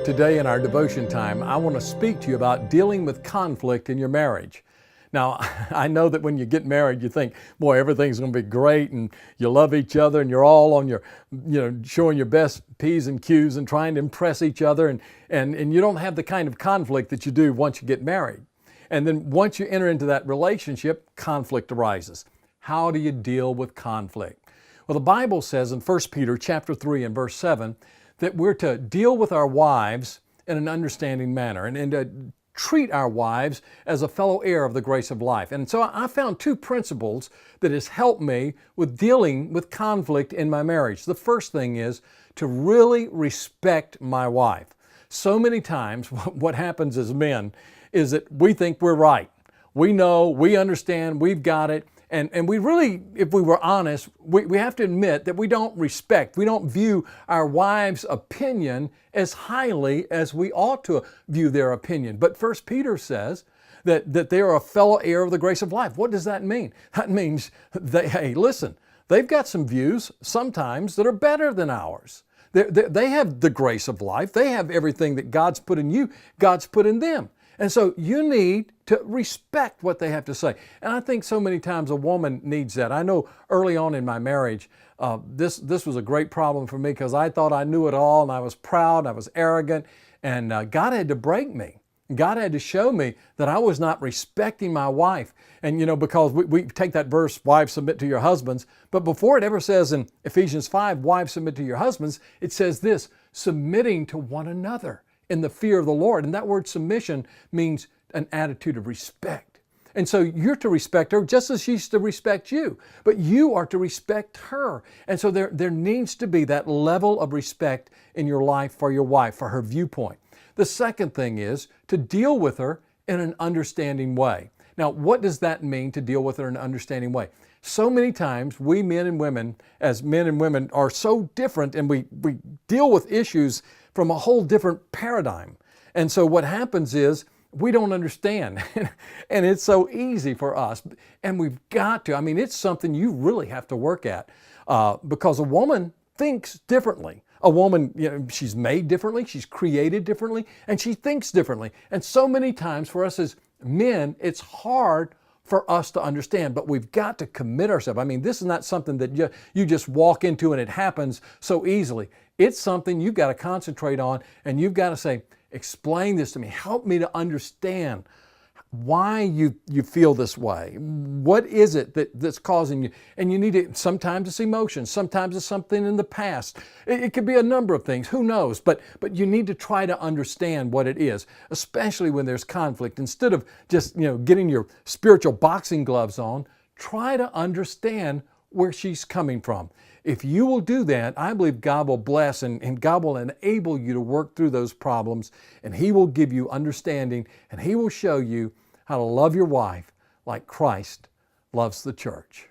Today in our devotion time, I want to speak to you about dealing with conflict in your marriage. Now, I know that when you get married, you think, boy, everything's going to be great and you love each other and you're all on your, showing your best P's and Q's and trying to impress each other and you don't have the kind of conflict that you do once you get married. And then once you enter into that relationship, conflict arises. How do you deal with conflict? Well, the Bible says in 1 Peter chapter 3 and verse 7 that we're to deal with our wives in an understanding manner and to treat our wives as a fellow heir of the grace of life. And so I found two principles that has helped me with dealing with conflict in my marriage. The first thing is to really respect my wife. So many times what happens as men is that we think we're right. We know, we understand, we've got it. And we really, if we were honest, we have to admit that we don't view our wives' opinion as highly as we ought to view their opinion. But 1 Peter says that they are a fellow heir of the grace of life. What does that mean? That means, they've got some views sometimes that are better than ours. They have the grace of life. They have everything that God's put in you, God's put in them. And so you need to respect what they have to say. And I think so many times a woman needs that. I know early on in my marriage, this was a great problem for me because I thought I knew it all and I was proud, I was arrogant, and God had to break me. God had to show me that I was not respecting my wife. And because we take that verse, wives submit to your husbands, but before it ever says in Ephesians 5, wives submit to your husbands, it says this, submitting to one another in the fear of the Lord. And that word submission means an attitude of respect. And so you're to respect her just as she's to respect you, but you are to respect her. And so there needs to be that level of respect in your life for your wife, for her viewpoint. The second thing is to deal with her in an understanding way. Now, what does that mean to deal with her in an understanding way? So many times we men and women are so different and we deal with issues from a whole different paradigm. And so what happens is we don't understand. And it's so easy for us. And we've got to, it's something you really have to work at because a woman thinks differently. A woman, she's made differently, she's created differently, and she thinks differently. And so many times for us as men, it's hard for us to understand, but we've got to commit ourselves. This is not something that you just walk into and it happens so easily. It's something you've got to concentrate on and you've got to say, explain this to me. Help me to understand why you feel this way. What is it that's causing you? And you need to, sometimes it's emotions, sometimes it's something in the past. It could be a number of things, who knows? But you need to try to understand what it is, especially when there's conflict. Instead of just, getting your spiritual boxing gloves on, try to understand where she's coming from. If you will do that, I believe God will bless and God will enable you to work through those problems, and He will give you understanding and He will show you how to love your wife like Christ loves the church.